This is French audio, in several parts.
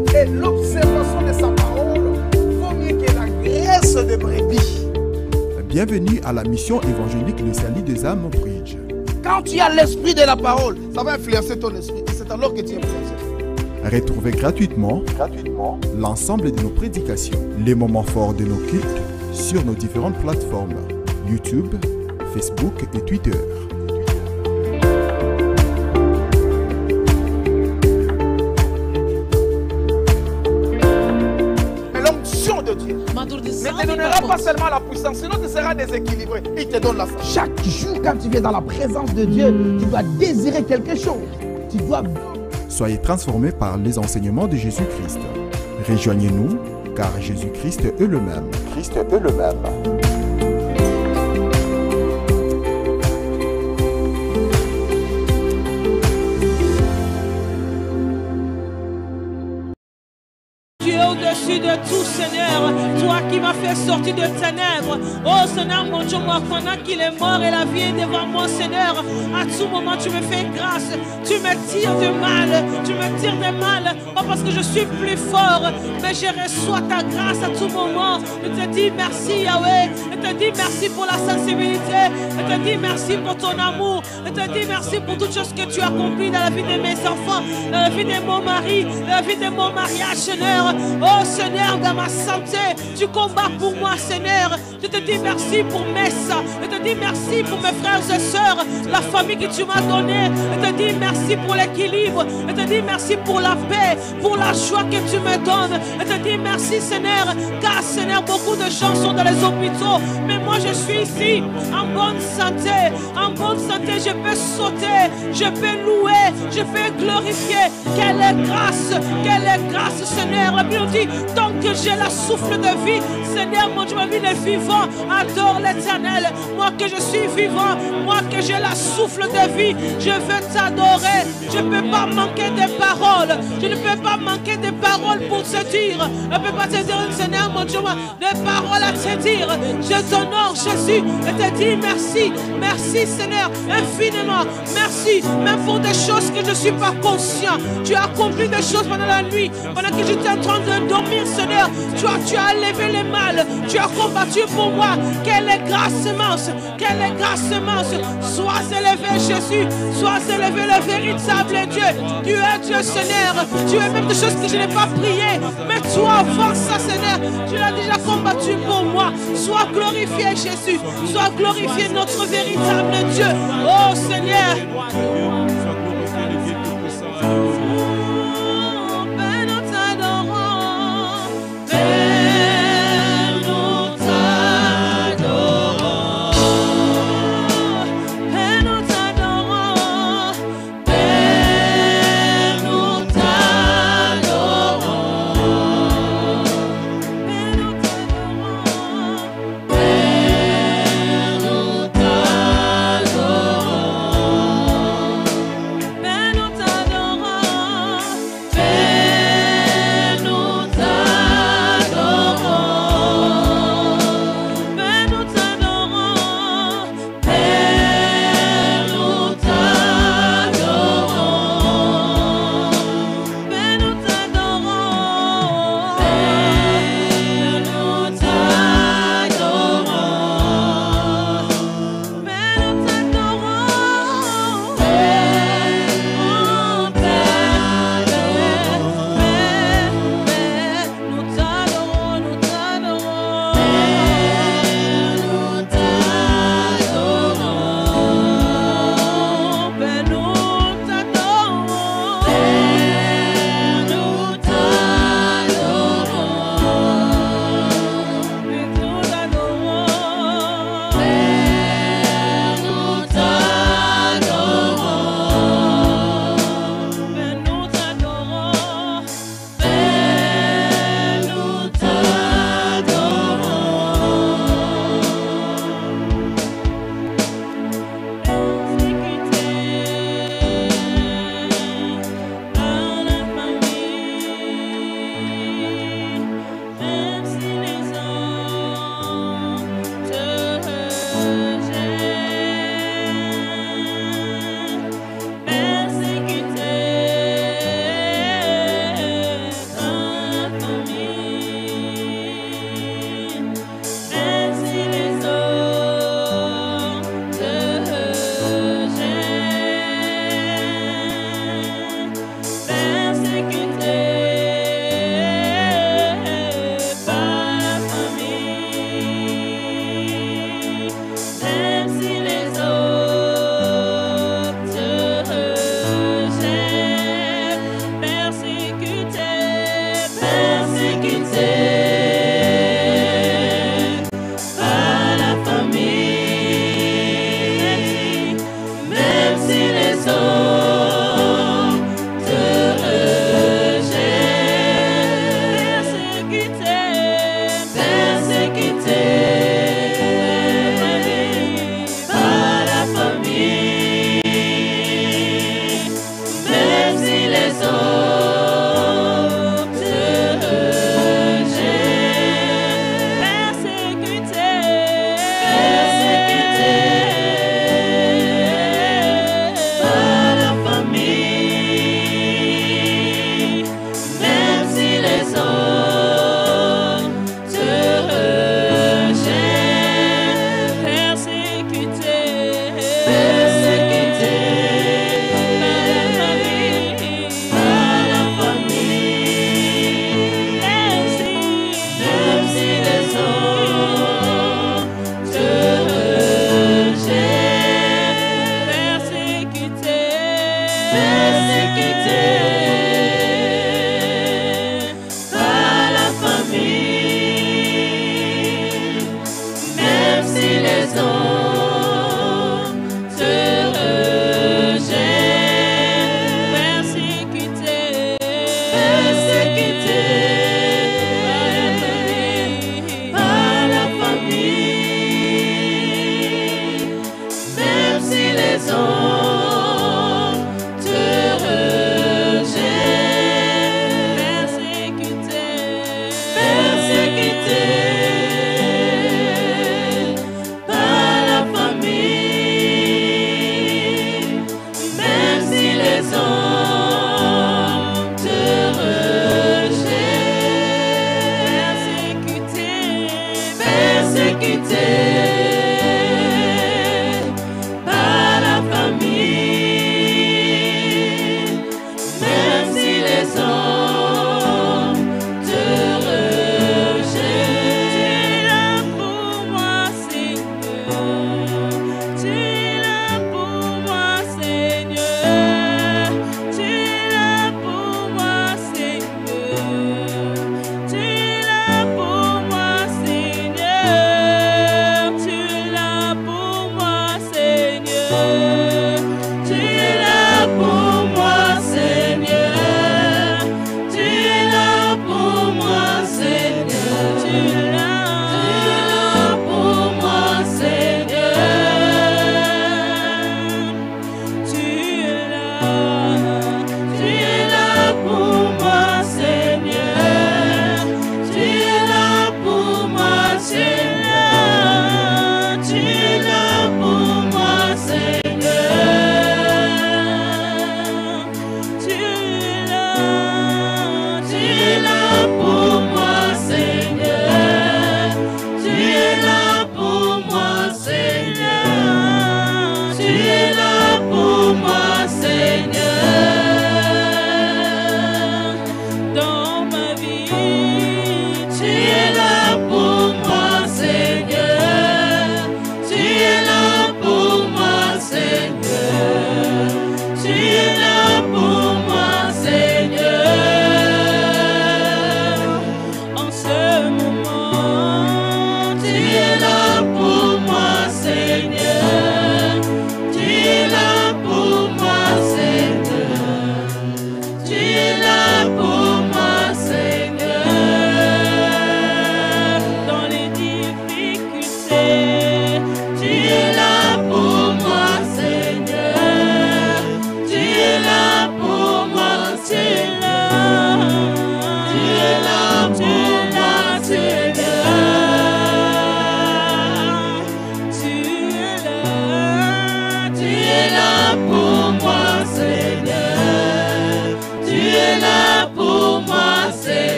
Et l'observation de sa parole vaut mieux que la graisse de brebis. Bienvenue à la mission évangélique de Salut des âmes Bridge. Quand tu as l'esprit de la parole, ça va influencer ton esprit. Et c'est alors que tu es influencé. Retrouvez gratuitement l'ensemble de nos prédications, les moments forts de nos cultes sur nos différentes plateformes YouTube, Facebook et Twitter. De Dieu ne te donnera pas seulement la puissance, sinon tu seras déséquilibré. Il te donne la force. Chaque jour, quand tu viens dans la présence de Dieu, tu dois désirer quelque chose. Tu dois... Soyez transformés par les enseignements de Jésus-Christ. Rejoignez-nous, car Jésus-Christ est le même. Christ est le même. Au-dessus de tout, Seigneur, toi qui m'as fait sortir de ténèbres. Oh Seigneur, mon Dieu, moi, pendant qu'il est mort et la vie est devant moi, Seigneur, à tout moment tu me fais grâce, tu me tires de mal, pas parce que je suis plus fort, mais je reçois ta grâce à tout moment. Je te dis merci, Yahweh, je te dis merci pour la sensibilité, je te dis merci pour ton amour, je te dis merci pour toutes choses que tu as accomplies dans la vie de mes enfants, dans la vie de mon mari, dans la vie de mon mariage, Seigneur. Oh Seigneur, dans ma santé, tu combats pour moi, Seigneur. Je te dis merci pour Messa. Je te dis merci pour mes frères et sœurs, la famille que tu m'as donnée. Je te dis merci pour l'équilibre. Je te dis merci pour la paix, pour la joie que tu me donnes. Je te dis merci, Seigneur, car, Seigneur, beaucoup de gens sont dans les hôpitaux. Mais moi, je suis ici, en bonne santé. En bonne santé, je peux sauter, je peux louer, je peux glorifier. Quelle est grâce, Seigneur. La Bible dit, tant que j'ai la souffle de vie, Seigneur, mon Dieu, ma vie est vivant, adore l'Éternel. Moi que je suis vivant, moi que j'ai la souffle de vie, je veux t'adorer. Je ne peux pas manquer de paroles. Je ne peux pas manquer de paroles pour te dire. Je ne peux pas te dire, Seigneur, mon Dieu, des paroles à te dire. Je t'honore, Jésus, et te dis merci. Merci, Seigneur, infiniment. Merci, même pour des choses que je ne suis pas conscient. Tu as accompli des choses pendant la nuit, pendant que j'étais en train de dormir, Seigneur. Tu as levé les mal, tu as combattu pour moi. Quelle est grâce immense, quelle est grâce immense. Sois élevé, Jésus, sois élevé, le véritable Dieu. Tu es Dieu, Seigneur. Tu es même des choses que je n'ai pas priées, mais toi, avant ça, Seigneur, tu l'as déjà combattu pour moi. Sois glorifié, Jésus, sois glorifié, notre véritable Dieu. Oh Seigneur.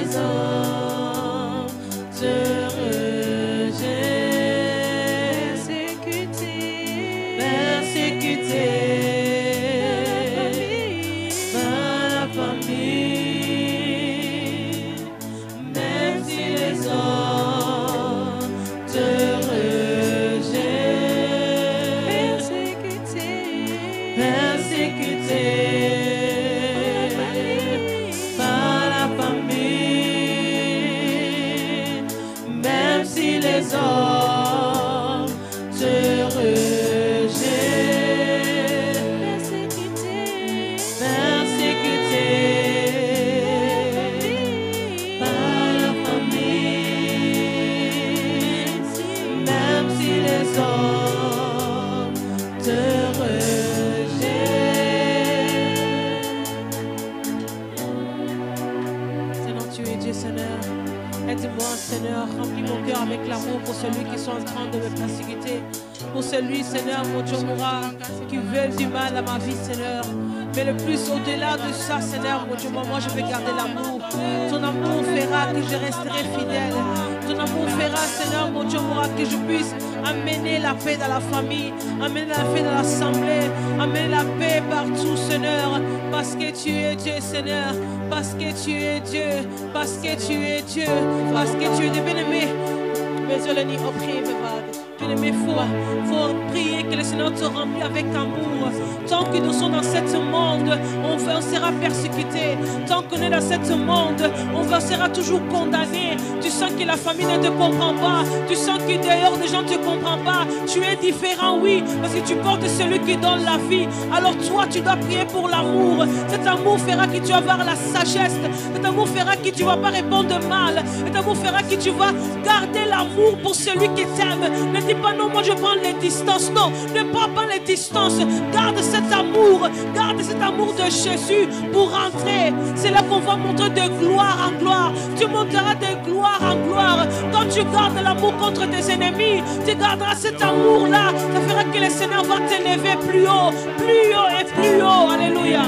les hommes te rejettent, persécutés par la famille, même si les hommes te rejettent, persécutés par la famille, même si les hommes te rejettent, persécutés par la famille, même si les hommes te rejettent. Seigneur, tu es Dieu, Seigneur. Aide-moi, Seigneur, remplis mon cœur avec l'amour pour celui qui sont en train de me persécuter. Pour celui, Seigneur, mon Dieu mourra, qui veut du mal à ma vie, Seigneur. Mais le plus au-delà de ça, Seigneur, mon Dieu, moi je vais garder l'amour. Ton amour fera que je resterai fidèle. Ton amour fera, Seigneur, mon Dieu mourra, que je puisse amener la paix dans la famille, amener la paix dans l'assemblée, amener la paix partout, Seigneur. Parce que tu es Dieu, Seigneur. Parce que tu es Dieu. Parce que tu es Dieu. Parce que tu es Dieu, bien-aimé. Mais je le dis, au prier, bien-aimé, faut prier que le Seigneur te remplit avec amour. Tant que nous sommes dans ce monde, on sera persécuté. Tant qu'on est dans ce monde, on sera toujours condamné. Tu sens que la famille ne te comprend pas. Tu sens que dehors, les gens ne te comprennent pas. Tu es différent, oui, parce que tu portes celui qui donne la vie. Alors toi, tu dois prier pour l'amour. Cet amour fera que tu vas avoir la sagesse. Cet amour fera que tu ne vas pas répondre de mal. Cet amour fera que tu vas garder l'amour pour celui qui t'aime. Ne dis pas non, moi je prends les distances. Non, ne prends pas les distances. Garde cet amour de Jésus pour rentrer. C'est là qu'on va montrer de gloire en gloire. Tu monteras de gloire en gloire. Quand tu gardes l'amour contre tes ennemis, tu garderas cet amour-là. Ça fera que le Seigneur va t'élever plus haut et plus haut. Alléluia.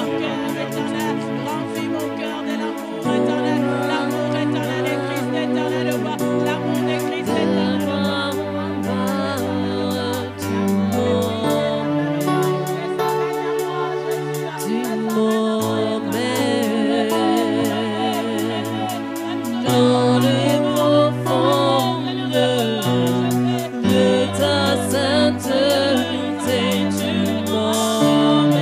Remplis mon cœur de l'amour éternel. L'amour éternel est Christ éternel. L'amour de Christ éternel. Dans les profondes de ta sainteté, tu m'emmènes.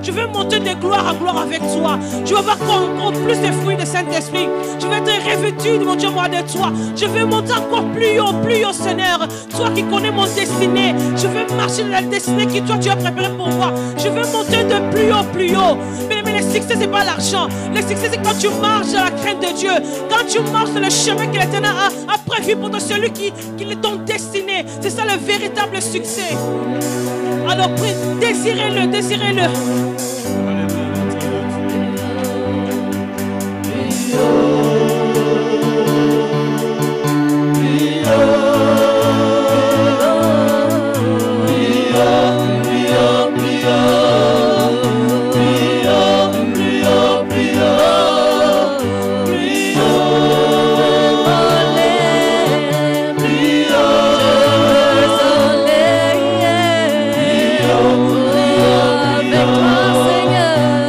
Je veux monter de gloire en gloire avec toi. Je veux avoir encore plus de fruits de Saint-Esprit. Je veux être revêtu, mon Dieu, moi, de toi. Je veux monter encore plus haut, Seigneur. Toi qui connais mon destinée. Je veux marcher dans la destinée que toi, tu as préparée pour moi. Je veux monter de plus haut. Mais le succès, c'est pas l'argent. Le succès, c'est quand tu marches dans la crainte de Dieu. Quand tu marches dans le chemin que l'Éternel a prévu pour toi, celui qui est ton destiné. C'est ça le véritable succès. Alors, désirez-le, désirez-le. Avec toi, Seigneur.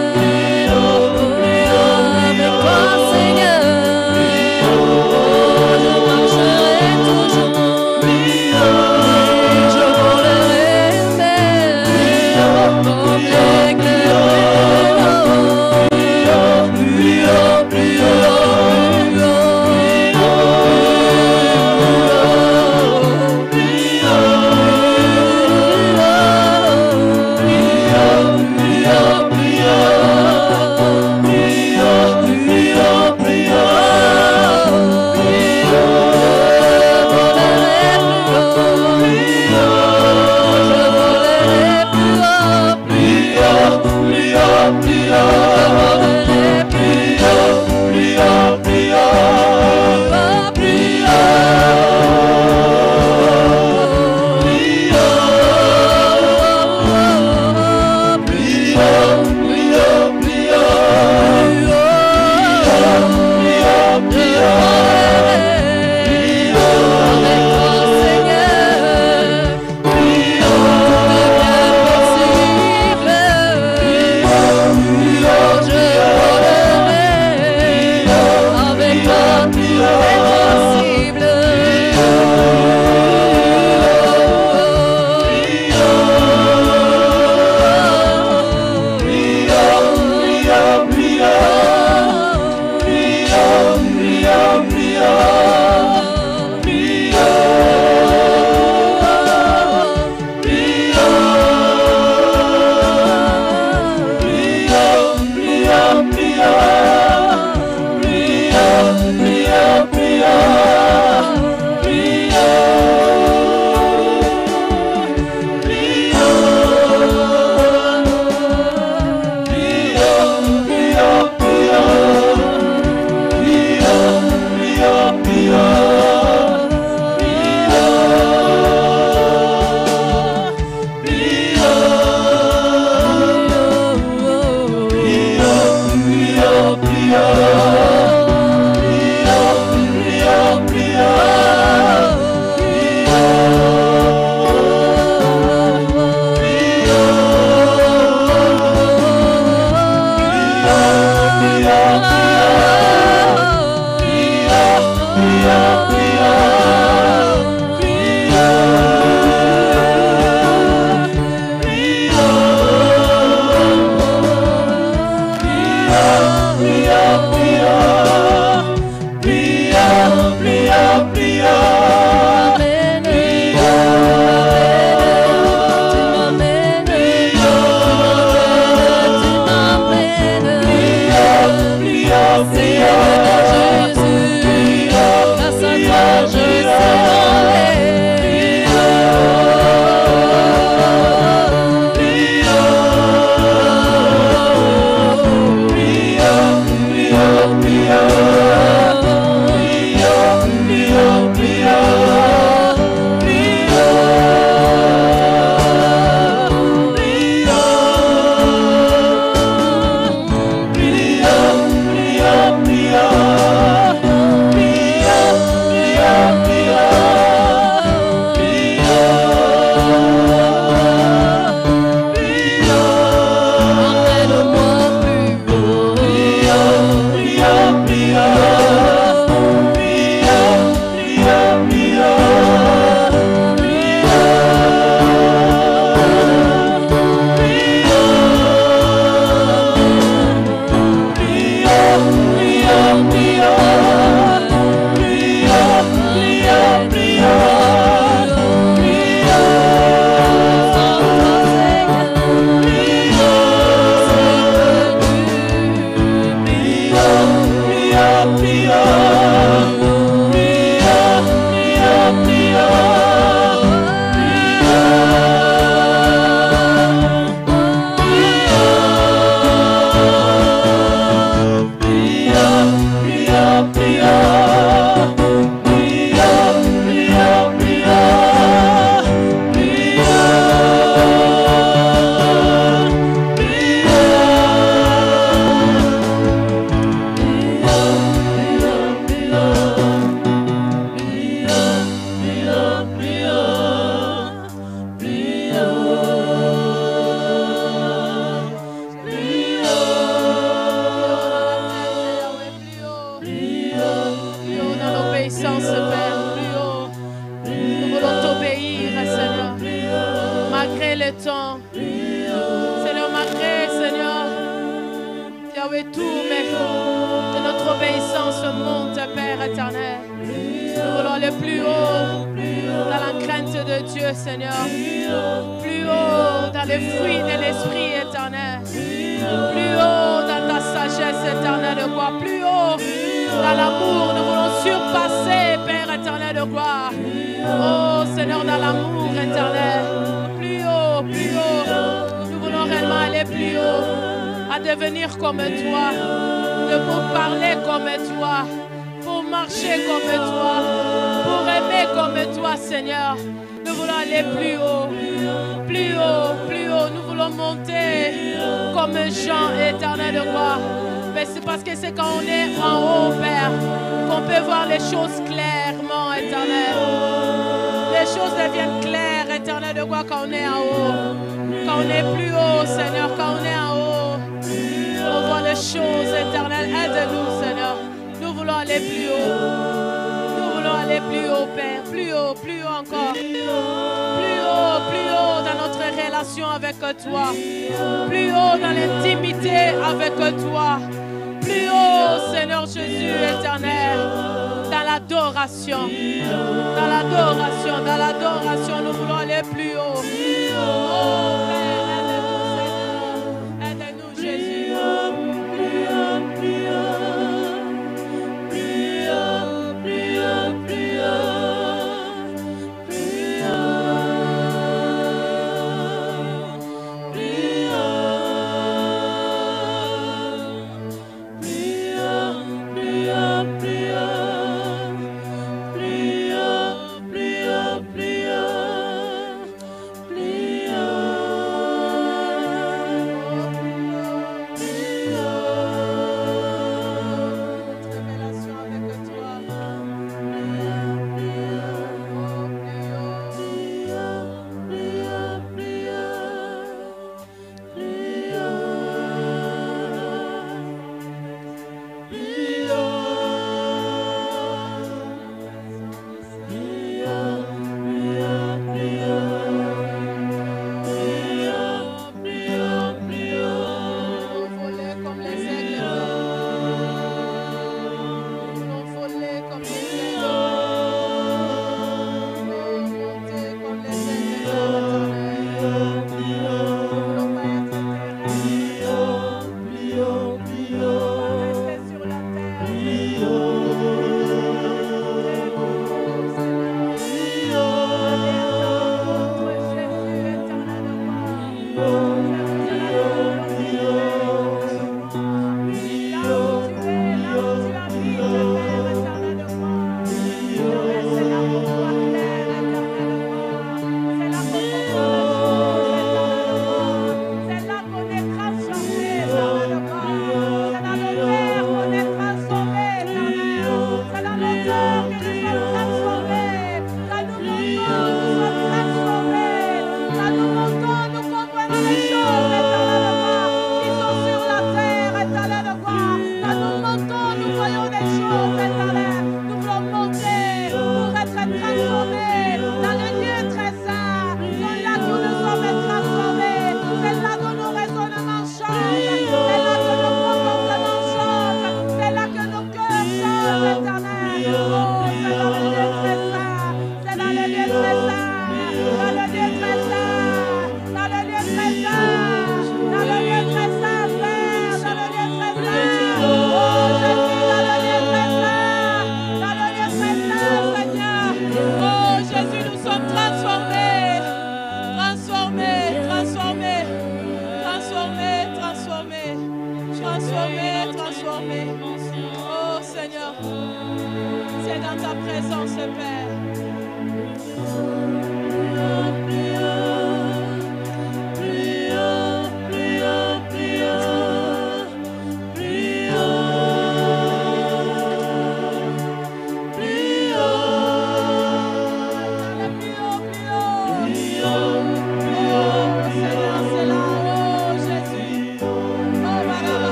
dans ta présence, Père.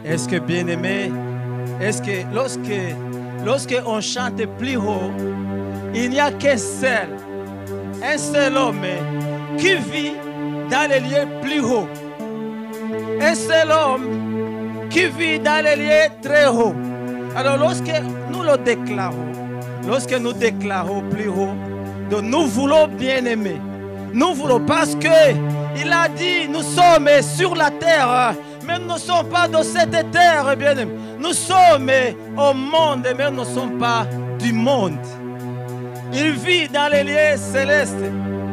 Est-ce que bien-aimé, est-ce que lorsque on chante plus haut, il n'y a un seul homme qui vit dans les lieux plus hauts. Un seul homme qui vit dans les lieux très hauts. Alors lorsque nous le déclarons plus haut, donc nous voulons bien aimer. Nous voulons parce que il a dit nous sommes sur la terre, mais nous ne sommes pas de cette terre, bien aimé. Nous sommes au monde, mais nous ne sommes pas du monde. Il vit dans les lieux célestes,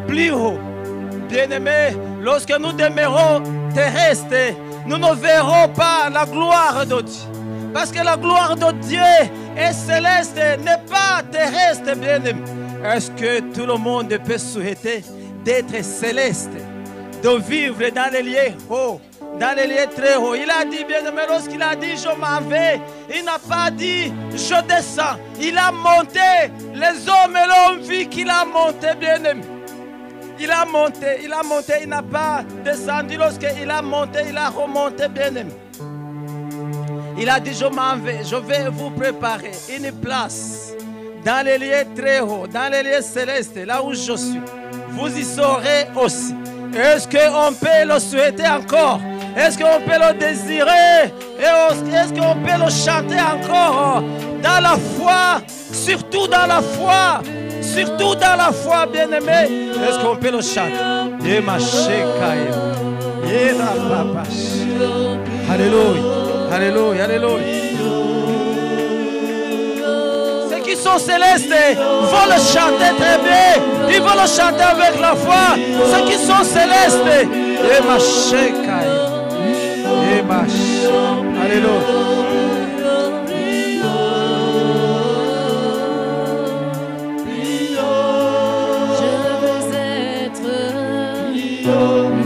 plus haut. Bien-aimés, lorsque nous demeurons terrestres, nous ne verrons pas la gloire de Dieu. Parce que la gloire de Dieu est céleste, n'est pas terrestre, bien-aimés. Est-ce que tout le monde peut souhaiter d'être céleste, de vivre dans les lieux hauts, dans les lieux très hauts? Il a dit, bien-aimé, lorsqu'il a dit je m'en vais, il n'a pas dit je descends. Il a monté. Les hommes et l'homme vit qu'il a monté, bien-aimé. Il a monté, il n'a pas descendu. Lorsqu'il a monté, il a remonté, bien-aimé. Il a dit je m'en vais, je vais vous préparer une place dans les lieux très hauts, dans les lieux célestes, là où je suis. Vous y serez aussi. Est-ce qu'on peut le souhaiter encore? Est-ce qu'on peut le désirer? Est-ce qu'on peut le chanter encore? Dans la foi, surtout dans la foi, surtout dans la foi, bien-aimé. Est-ce qu'on peut le chanter? Alléluia, alléluia, alléluia. Ceux qui sont célestes vont le chanter très bien. Ils vont le chanter avec la foi. Ceux qui sont célestes, alléluia. Oh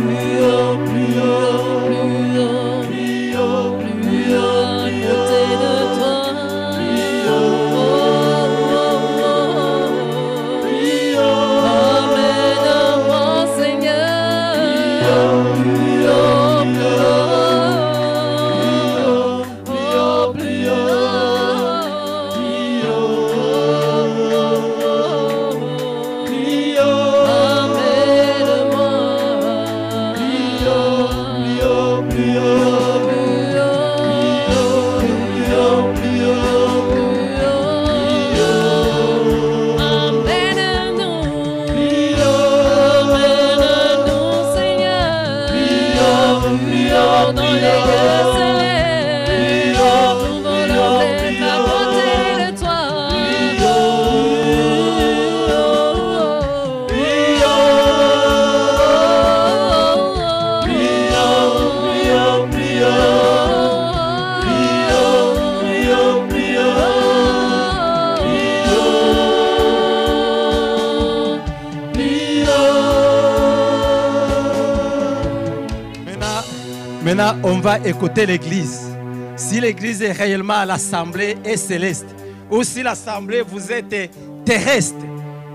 Maintenant, on va écouter l'église. Si l'église est réellement l'assemblée est céleste, ou si l'assemblée vous êtes terrestre,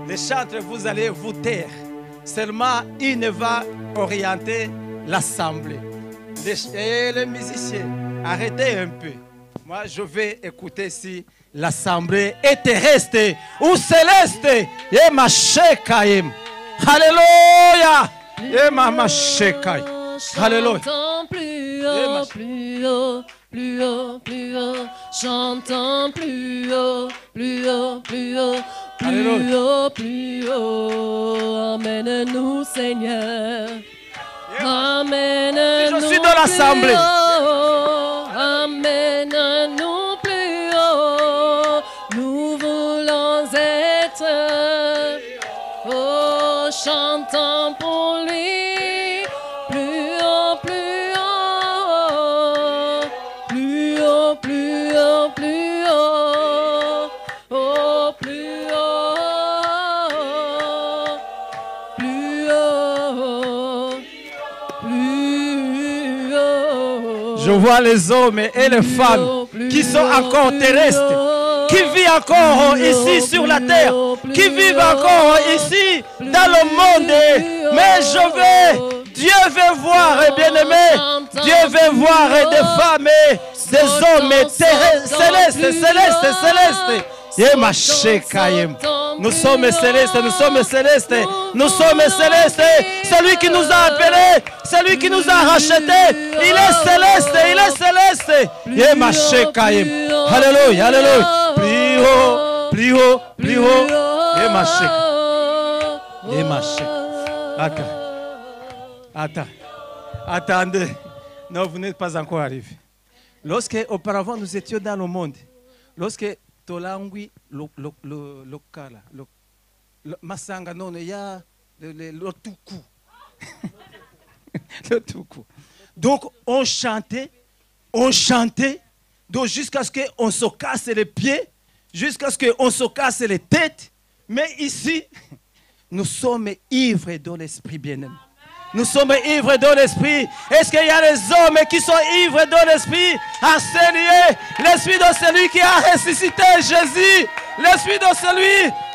les chantres, vous allez vous taire. Seulement, il va orienter l'assemblée. Les musiciens, arrêtez un peu. Moi, je vais écouter si l'assemblée est terrestre ou céleste. Et ma shekaim. Alléluia. Et ma shekaim. Alléluia. Plus haut, plus haut, plus haut, plus haut. Chantons plus haut, plus haut, plus haut. Plus haut, plus haut. Emmène-nous, Seigneur. Amène-nous. Je suis dans l'assemblée. Amène-nous plus haut. Nous voulons être. Oh, chantons pour lui. Plus haut, plus haut. Plus haut, plus haut, plus haut. Oh, plus haut. Plus haut. Plus haut. Je vois les hommes et les femmes qui sont encore terrestres, qui vivent encore ici sur la terre, qui vivent encore ici dans le monde. Mais Dieu veut voir, bien-aimé, Dieu veut voir des femmes et des hommes célestes. Nous sommes célestes, nous sommes célestes, nous sommes célestes. Celui qui nous a appelés, celui qui nous a rachetés, il est céleste, il est céleste. Alléluia, alléluia. Plus haut, plus haut, plus haut. Attendez. Non, vous n'êtes pas encore arrivé. Lorsque auparavant nous étions dans le monde, lorsque Tolangui, le Masanga, non, il y a le Toukou. Le Toukou. Donc, on chantait, donc jusqu'à ce qu'on se casse les pieds, jusqu'à ce qu'on se casse les têtes. Mais ici, nous sommes ivres dans l'esprit bien-aimé. Nous sommes ivres dans l'esprit. Est-ce qu'il y a des hommes qui sont ivres dans l'esprit? Enseignez l'esprit de celui qui a ressuscité Jésus. L'esprit de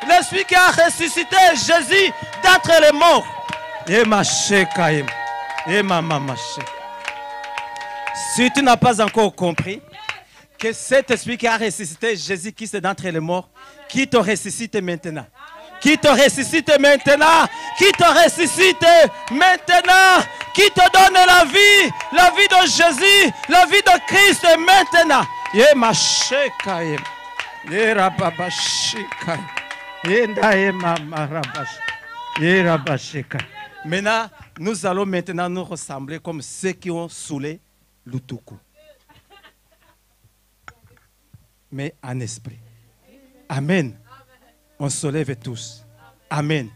l'esprit qui a ressuscité Jésus d'entre les morts. Et ma chekaïm. Et ma mamaché. Si tu n'as pas encore compris que cet esprit qui a ressuscité Jésus qui est d'entre les morts, qui te ressuscite maintenant. Qui te ressuscite maintenant, qui te ressuscite maintenant, qui te donne la vie de Jésus, la vie de Christ maintenant. Maintenant, nous allons maintenant nous ressembler comme ceux qui ont saoulé l'Utuku. Mais en esprit. Amen. On se lève tous. Amen.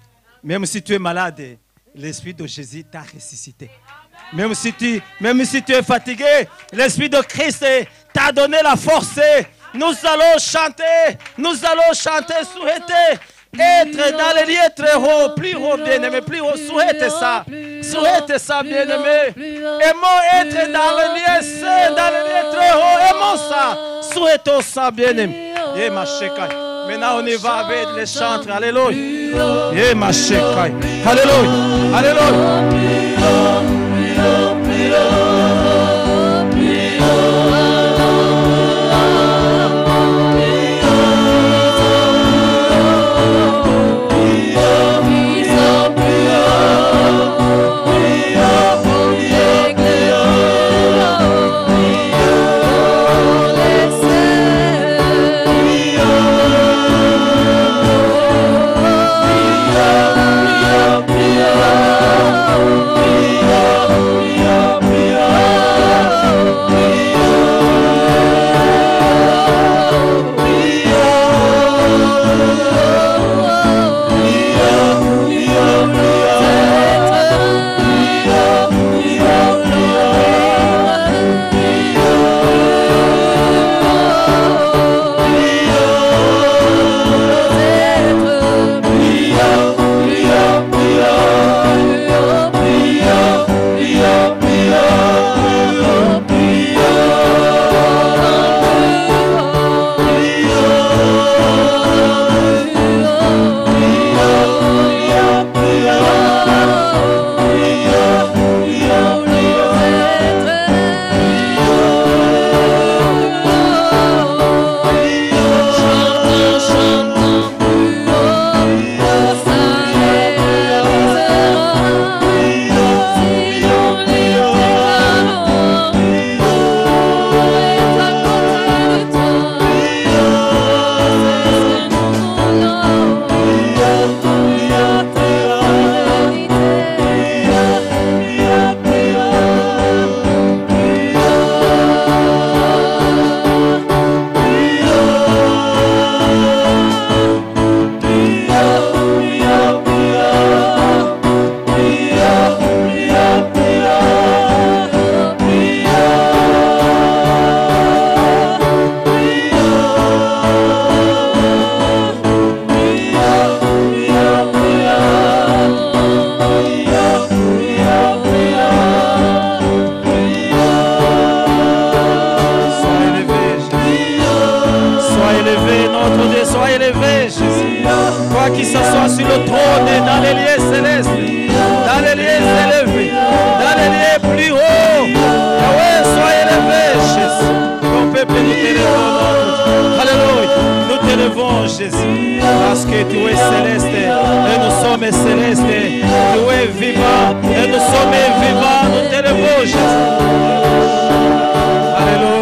Même si tu es malade, l'Esprit de Jésus t'a ressuscité. Même si tu es fatigué, l'Esprit de Christ t'a donné la force. Nous allons chanter, souhaiter être dans les lieux très hauts, plus haut, bien-aimé, plus haut. Souhaitez ça, bien-aimé. Aimons être dans les lieux saints, dans les lieux très hauts. Aimons ça, souhaitons ça, bien-aimé. Et ma chécaille. Maintenant, on y va avec les chantres. Alléluia. Et ma chécaille. Alléluia. Alléluia. Plus haut, toi qui s'assois sur le trône et dans les lieux célestes, dans les lieux élevés, dans les lieux plus hauts. Yahweh, sois élevé, Jésus. Ton peuple, nous t'élevons. Alléluia. Nous t'élevons, Jésus. Parce que tu es céleste et nous sommes célestes. Tu es vivant et nous sommes vivants. Nous t'élevons, Jésus. Alléluia.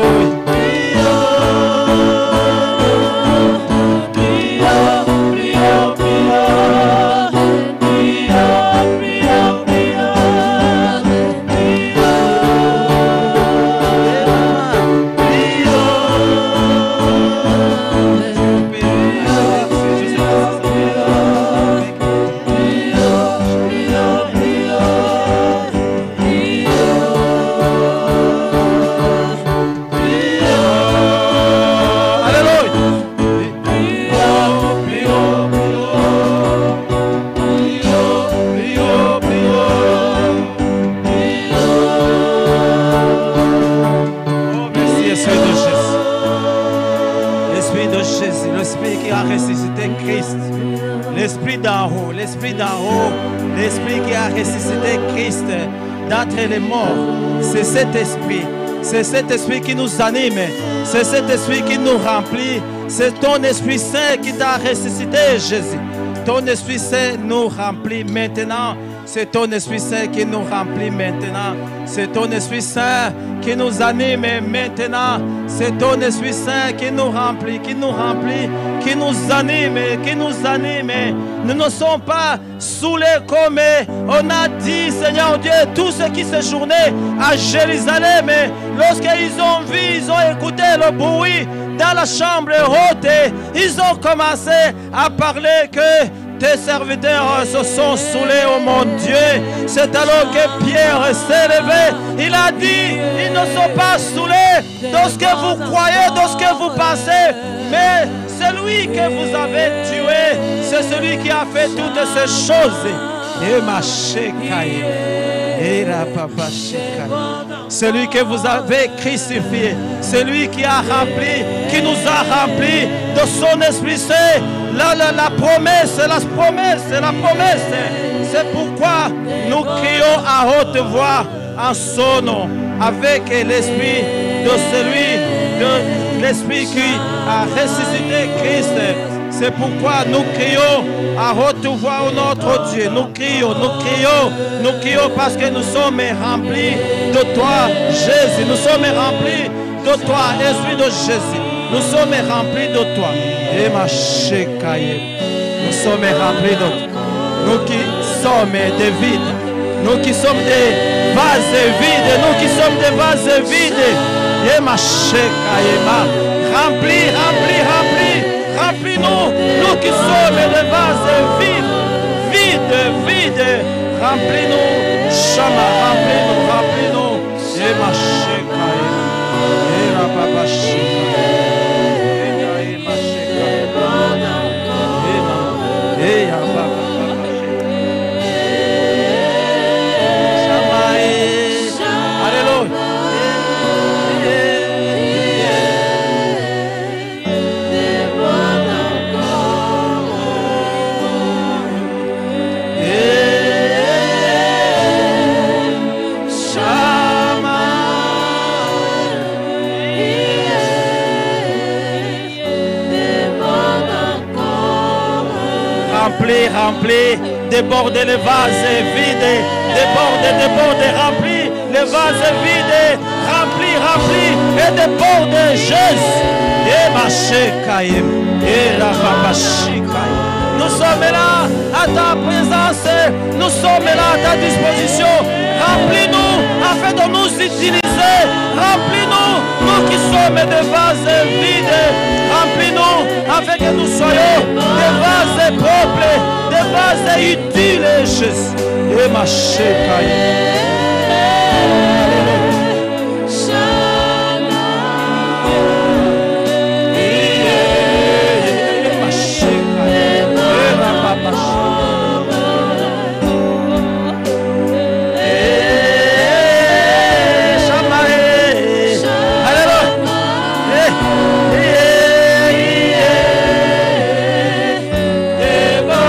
L'esprit qui a ressuscité Christ d'entre les morts, c'est cet esprit qui nous anime, c'est cet esprit qui nous remplit, c'est ton Esprit Saint qui t'a ressuscité, Jésus. Ton Esprit Saint nous remplit maintenant. C'est ton Esprit Saint qui nous remplit maintenant. C'est ton Esprit Saint qui nous anime maintenant. C'est ton Esprit Saint qui nous remplit, qui nous anime, qui nous anime. Nous ne sommes pas saoulés comme on a dit, Seigneur Dieu, tous ceux qui séjournaient à Jérusalem, lorsqu'ils ont vu, ils ont écouté le bruit dans la chambre haute, ils ont commencé à parler que tes serviteurs se sont saoulés, oh mon Dieu. C'est alors que Pierre s'est levé. Il a dit, ils ne sont pas saoulés dans ce que vous croyez, dans ce que vous pensez, mais celui que vous avez tué, c'est celui qui a fait toutes ces choses. Et ma chécaille. Celui que vous avez crucifié, celui qui a rempli, qui nous a rempli de son Esprit Saint. La promesse, la promesse. C'est pourquoi nous crions à haute voix en son nom, avec l'esprit de celui, de l'esprit qui a ressuscité Christ. C'est pourquoi nous crions à haute voix au notre Dieu. Nous crions parce que nous sommes remplis de toi, Jésus. Nous sommes remplis de toi, Esprit de Jésus. Nous sommes remplis de toi. Et ma chécaille. Nous sommes remplis de toi. Nous qui sommes des vides. Nous qui sommes des vases vides. Nous qui sommes des vases vides. Et ma chécaille. Remplis. Remplis-nous, nous qui sommes des vases vides. Remplis-nous, Shama, remplis-nous. Et ma chécaille. Et la papa chécaille. Remplis, déborde les vases vides, déborde, remplis les vases vides, remplis, et déborde Jésus. Et ma chécaïm, et la papa chécaïm. Nous sommes là à ta présence, nous sommes là à ta disposition. Remplis-nous afin de nous utiliser. Remplis-nous, nous qui sommes des vases vides. Remplis-nous afin que nous soyons des vases propres, des vases utiles, Jésus. Et ma chécaïm. Déborde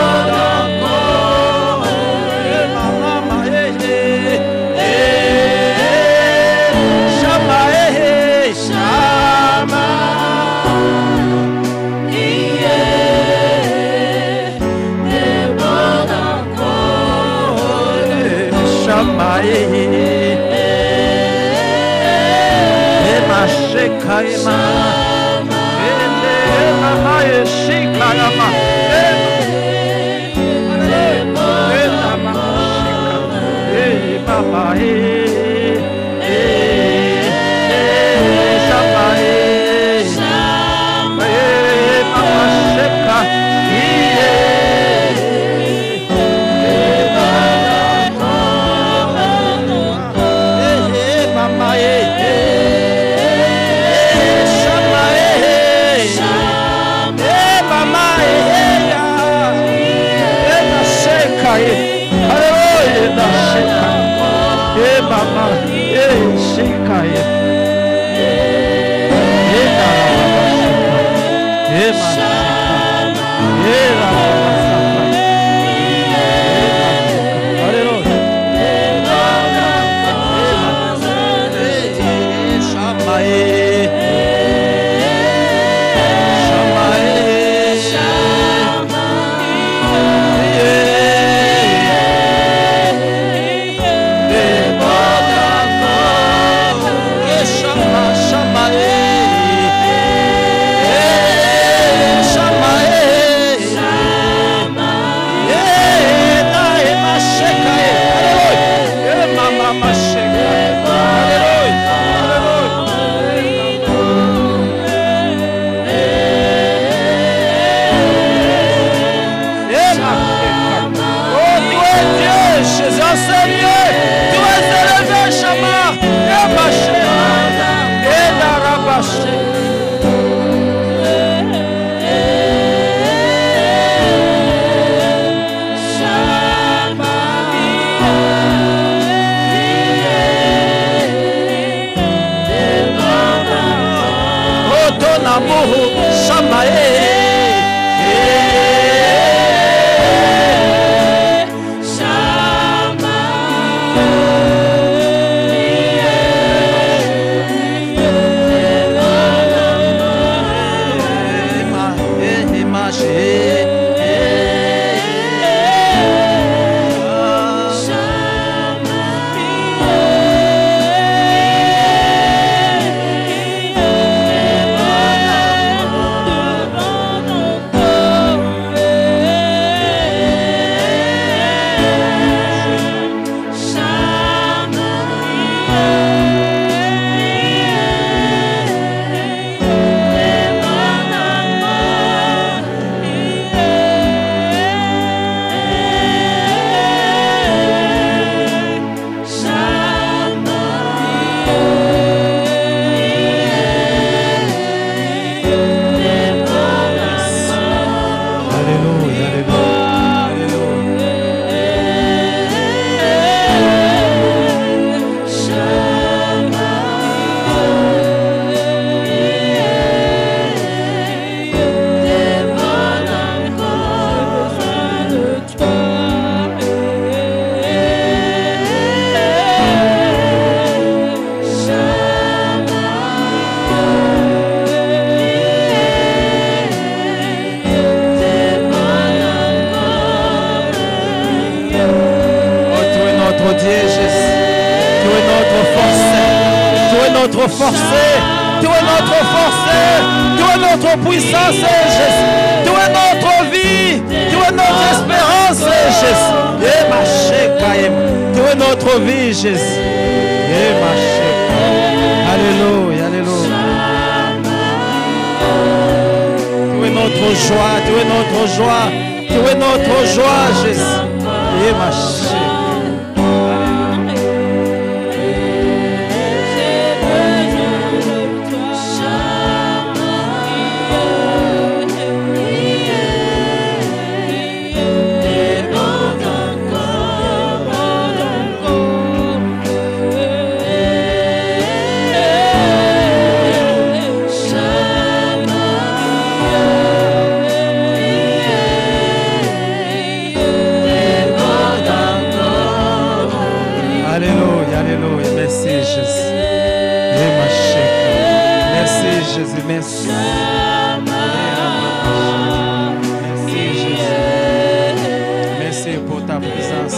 notre force, tu es notre force, tu es notre puissance, Jésus. Tu es notre vie, tu es notre espérance, Jésus. Tu es notre vie, Jésus. Alléluia, alléluia. Tu es notre joie, tu es notre joie, tu es notre joie, Jésus. Jésus, merci. Merci Jésus. Merci pour ta présence.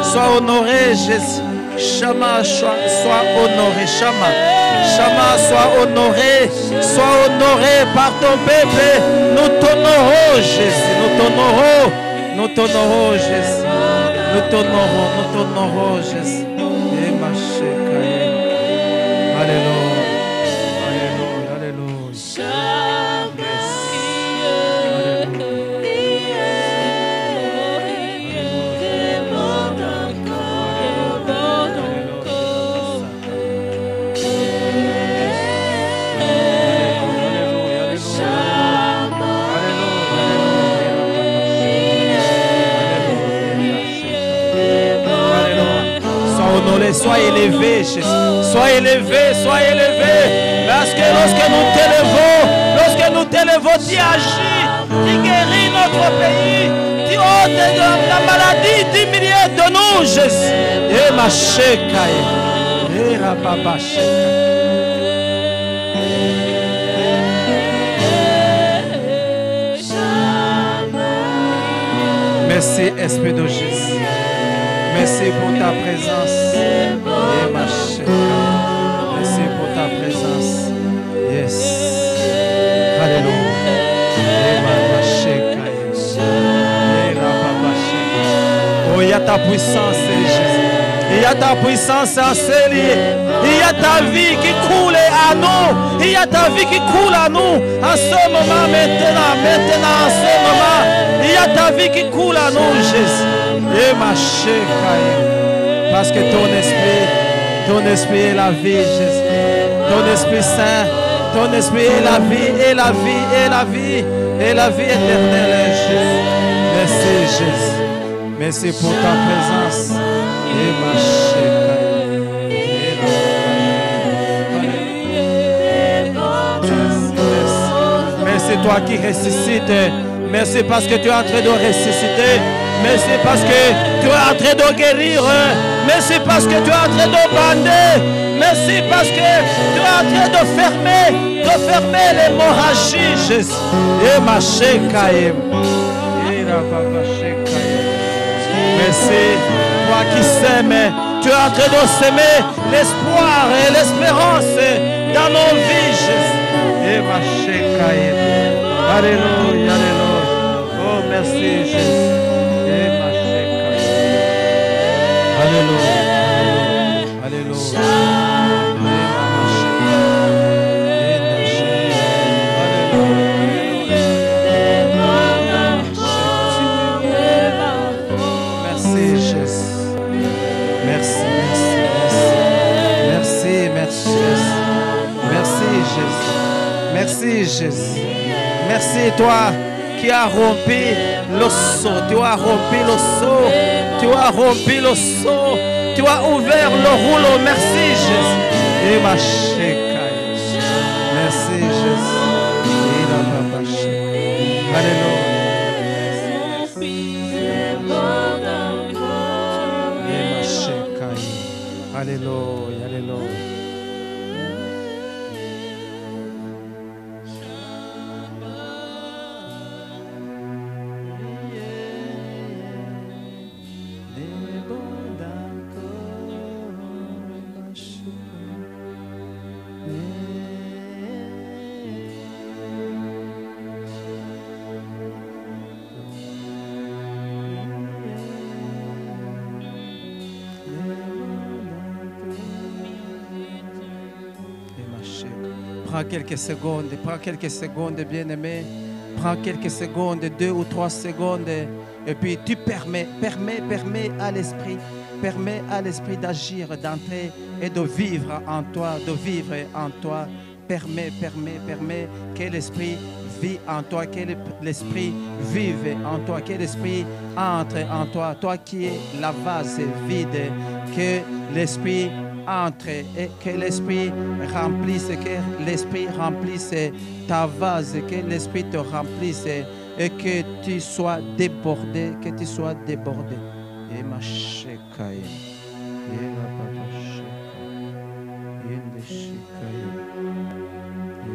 Sois honoré, Jésus. Shama, sois honoré. Shama, sois honoré. Sois honoré par ton peuple. Nous t'honorons, Jésus. Nous t'honorons, Jésus. Nous t'honorons, Jésus. Alléluia. Sois élevé, Jésus. Sois élevé. Parce que lorsque nous t'élevons, tu agis, tu guéris notre pays, tu ôtes la maladie du milieu de nous, Jésus. Et ma chekaï. Et la baba merci, Esprit de Jésus. Merci pour ta présence. Merci pour ta présence. Yes. Alléluia. Oh, il y a ta puissance, Jésus. Il y a ta puissance enseignée. Il y a ta vie qui coule à nous. Il y a ta vie qui coule à nous. En ce moment, maintenant, en ce moment. Il y a ta vie qui coule à nous, Jésus. Et ma chère, parce que ton esprit est la vie, Jésus. Ton Esprit Saint, ton Esprit est la vie, et la vie, et la vie, et la vie éternelle, Jésus. Merci, Jésus. Merci pour ta présence. Et ma chère. Merci toi qui ressuscites. Merci parce que tu es en train de ressusciter. Merci parce que tu es en train de guérir. Merci parce que tu es en train de bander. Merci parce que tu es en train de fermer l'hémorragie, Jésus. Et ma chekaïm. Merci, toi qui sèmes. Tu es en train de s'aimer l'espoir et l'espérance dans nos vies, Jésus. Et ma chekaïm. Alléluia, alléluia. Oh, merci, Jésus. Alléluia. Alléluia. Merci, Jésus. Merci, Jésus. Merci, Jésus. Merci, toi qui as rompu le seau. Tu as rompu le seau. Tu as rompu le seau. Tu as ouvert le rouleau. Merci, Jésus. Et ma chekaï. Merci, Jésus. Et la baba chekaï. Alléluia. Et ma chekaï. Alléluia. Alléluia. Prends quelques secondes, bien-aimé. Prends quelques secondes, 2 ou 3 secondes. Et puis tu permets à l'esprit d'agir, d'entrer et de vivre en toi, Permets que l'esprit vit en toi, que l'Esprit vive en toi, que l'Esprit entre en toi, toi qui es la vase vide, que l'Esprit entre et que l'Esprit remplisse ta vase, que l'Esprit te remplisse et que tu sois débordé, Et ma chekaye, et la papa chekaye, et le chekaye,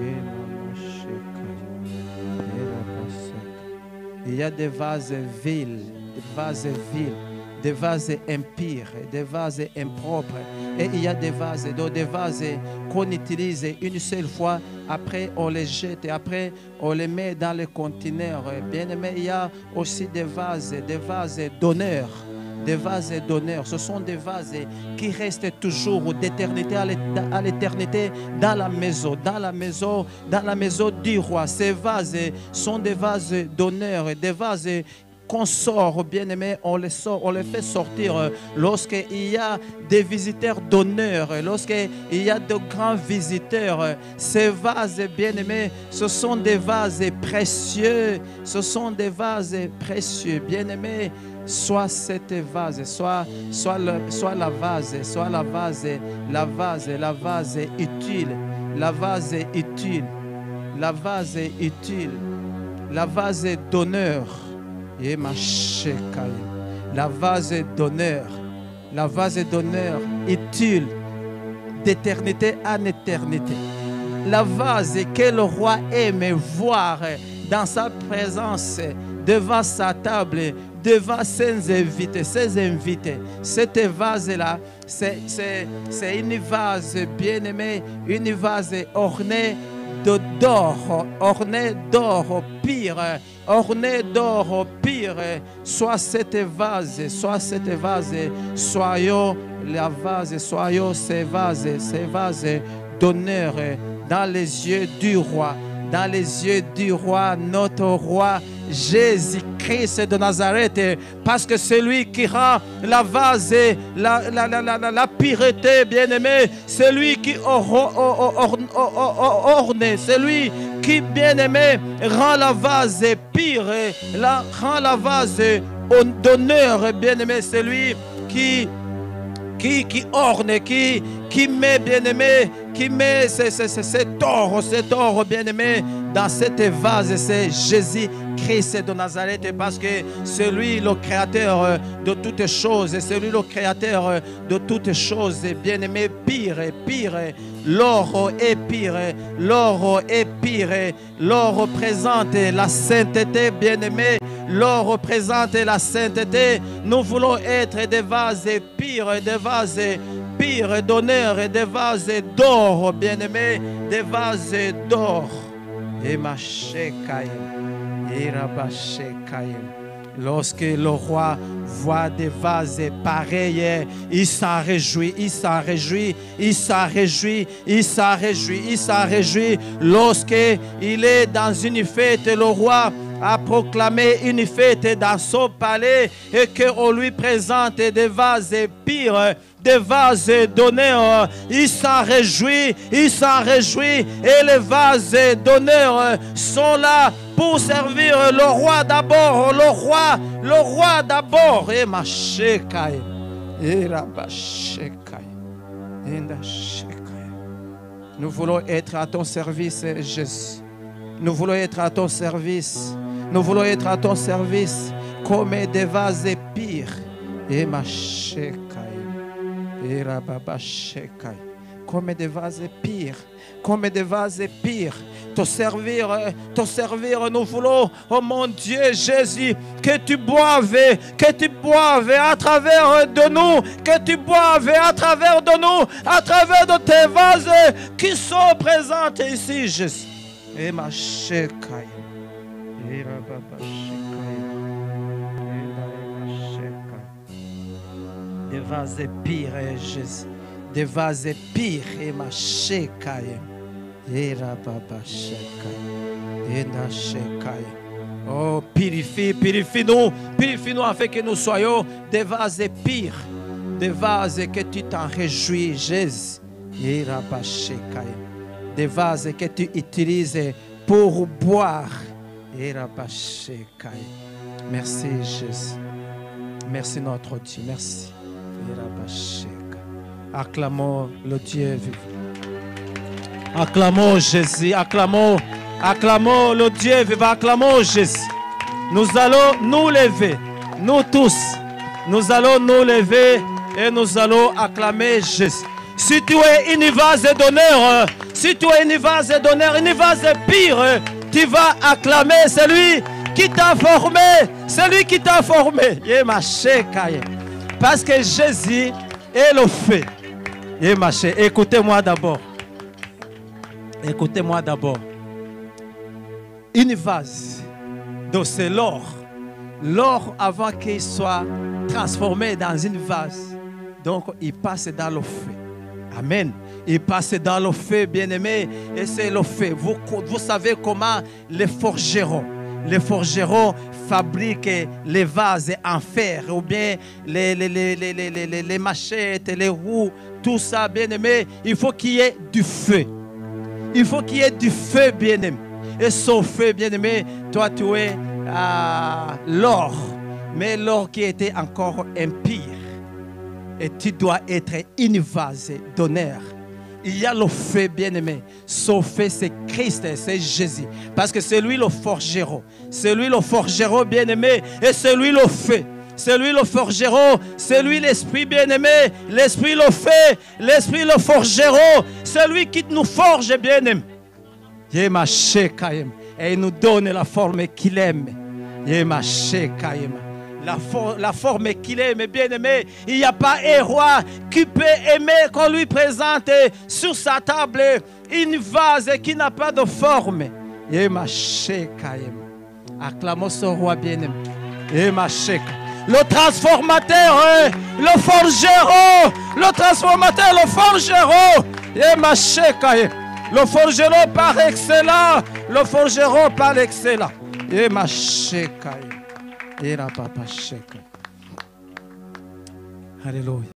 et ma chekaye, et la pasek. Il y a des vases vils, des vases impurs, des vases impropres. Et il y a des vases qu'on utilise une seule fois, après on les jette, et après on les met dans les conteneurs. Bien aimé, il y a aussi des vases d'honneur. Des vases d'honneur, ce sont des vases qui restent toujours d'éternité à l'éternité dans la maison du roi. Ces vases sont des vases d'honneur, des vases qu'on sort, bien aimé, on les fait sortir lorsqu'il y a des visiteurs d'honneur, lorsqu'il y a de grands visiteurs. Ces vases, bien aimés, ce sont des vases précieux, bien aimé. Soit cette vase, soit la vase utile, la vase d'honneur. Et ma chekaye, la vase d'honneur utile d'éternité en éternité. La vase que le roi aime voir dans sa présence, devant sa table, devant ses invités. Cette vase-là, c'est une vase bien-aimée, une vase ornée d'or pire, soit cette vase, soyons ces vases d'honneur dans les yeux du roi, notre roi Jésus-Christ de Nazareth, parce que c'est lui qui rend la vase, la pureté, bien-aimé, c'est lui qui orne, c'est lui qui, bien-aimé, rend la vase pire, rend la vase d'honneur, bien-aimé, c'est lui qui orne, qui met, bien-aimé, qui met cet or, bien-aimé, dans cette vase. C'est Jésus-Christ de Nazareth, parce que c'est lui le créateur de toutes choses, c'est lui le créateur de toutes choses, bien-aimé. Pire, l'or est pire, l'or représente la sainteté, bien-aimé. L'or représente la sainteté. Nous voulons être des vases pires, d'honneur, et des vases d'or, bien-aimés, des vases d'or. Et ma chekaye, et rabashekaye. Lorsque le roi voit des vases pareils, il s'en réjouit. Lorsqu'il est dans une fête, le roi a proclamé une fête dans son palais, et qu'on lui présente des vases pires, des vases d'honneur. Il s'en réjouit, et les vases d'honneur sont là pour servir le roi d'abord, le roi d'abord. Et ma chekaye, et la chekaye, et la chekaye. Nous voulons être à ton service, Jésus. Nous voulons être à ton service. Comme des vases pires. Et ma chekaye, et la baba chekaye. Comme des vases pires. Te servir, nous voulons, oh mon Dieu Jésus, que tu boives à travers de nous, à travers de tes vases qui sont présents ici, Jésus. Et ma chekaye, et la baba chekaye, et la chekaye. Des vases pires, Jésus. Des vases pires, et ma chekaye. Et la baba chekaye, et la chekaye. Oh, purifie-nous afin que nous soyons des vases pires, des vases que tu t'en réjouis, Jésus. Et la baba chekaye. Des vases que tu utilises pour boire. Merci Jésus. Merci notre Dieu. Merci. Acclamons le Dieu vivant. Acclamons Jésus. Acclamons le Dieu vivant. Acclamons Jésus. Nous allons nous lever. Nous tous. Nous allons nous lever et nous allons acclamer Jésus. Si tu es une vase d'honneur, si tu es une vase d'honneur, une vase pire, tu vas acclamer celui qui t'a formé, celui qui t'a formé. Parce que Jésus est le fait. Écoutez-moi d'abord. Écoutez-moi d'abord. Une vase, donc c'est l'or. L'or, avant qu'il soit transformé dans une vase, donc il passe dans le feu. Amen. Il passe dans le feu, bien-aimé, et c'est le feu. Vous savez comment les forgerons fabriquent les vases en fer, ou bien les machettes, les roues, tout ça, bien-aimé. Il faut qu'il y ait du feu. Il faut qu'il y ait du feu, bien-aimé. Et ce feu, bien-aimé, toi, tu es l'or, mais l'or qui était encore impur. Et tu dois être une vase d'honneur. Il y a le feu, bien-aimé. Ce feu, c'est Christ, c'est Jésus. Parce que c'est lui le forgeron. C'est lui le forgeron, bien-aimé. Et c'est lui le feu. C'est lui le forgeron. C'est lui l'esprit, bien-aimé. L'esprit le feu. L'esprit le forgeron. C'est lui qui nous forge, bien-aimé. Et il nous donne la forme qu'il aime. La forme qu'il aime, bien-aimé. Il n'y a pas un roi qui peut aimer qu'on lui présente sur sa table une vase qui n'a pas de forme. Acclamons ce roi bien-aimé. Le transformateur, le forgeron. Le transformateur, le forgeron. Le forgeron par excellent. Le forgeron par excellent. Alléluia.